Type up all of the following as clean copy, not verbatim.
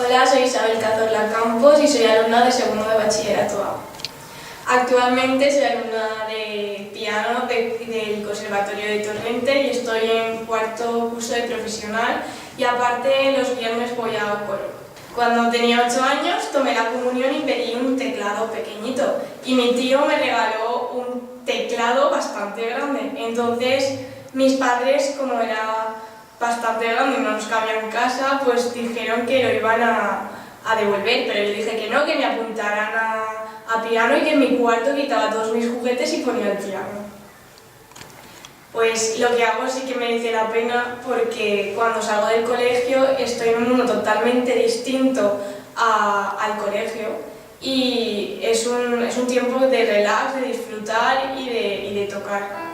Hola, soy Isabel Cazorla Campos y soy alumna de segundo de bachillerato A. Actualmente soy alumna de piano del Conservatorio de Torrente y estoy en cuarto curso de profesional y aparte los viernes voy a coro. Cuando tenía 8 años tomé la comunión y pedí un teclado pequeñito y mi tío me regaló un teclado bastante grande. Entonces mis padres, como era bastante grande y no nos cabía en casa, pues dijeron que lo iban a devolver, pero yo dije que no, que me apuntaran a piano y que en mi cuarto quitaba todos mis juguetes y ponía el piano. Pues lo que hago sí que merece la pena porque cuando salgo del colegio estoy en un mundo totalmente distinto al colegio y es un tiempo de relax, de disfrutar y de tocar.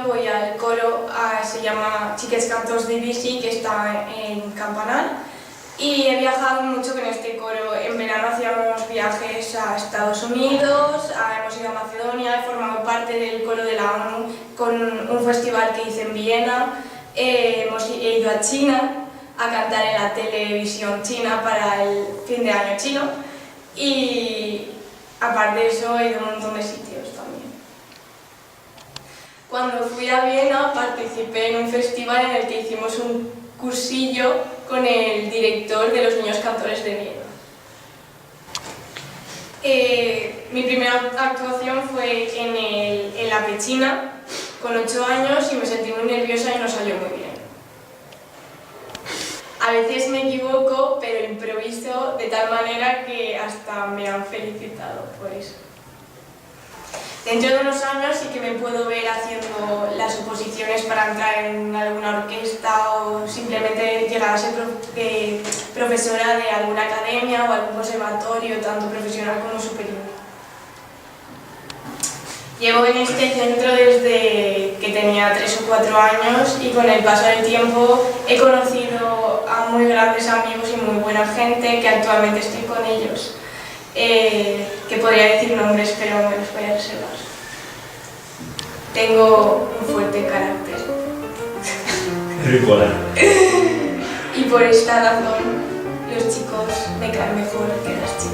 Voy al coro, se llama Xiquets Cantors d'Ibisi, que está en Campanal, y he viajado mucho con este coro. En verano hacíamos viajes a Estados Unidos, hemos ido a Macedonia, he formado parte del coro de la ONU con un festival que hice en Viena, he ido a China a cantar en la televisión china para el fin de año chino y aparte de eso he ido a un montón de sitios también. Cuando fui a Viena participé en un festival en el que hicimos un cursillo con el director de los Niños Cantores de Viena. Mi primera actuación fue en La Pechina, con 8 años, y me sentí muy nerviosa y no salió muy bien. A veces me equivoco, pero improviso de tal manera que hasta me han felicitado por eso. Dentro de unos años sí que me puedo ver haciendo las oposiciones para entrar en alguna orquesta o simplemente llegar a ser profesora de alguna academia o algún conservatorio, tanto profesional como superior. Llevo en este centro desde que tenía 3 o 4 años y con el paso del tiempo he conocido a muy grandes amigos y muy buena gente que actualmente estoy con ellos. Que podría decir nombres, pero me los voy a reservar. Tengo un fuerte carácter. Y por esta razón los chicos me caen mejor que las chicas.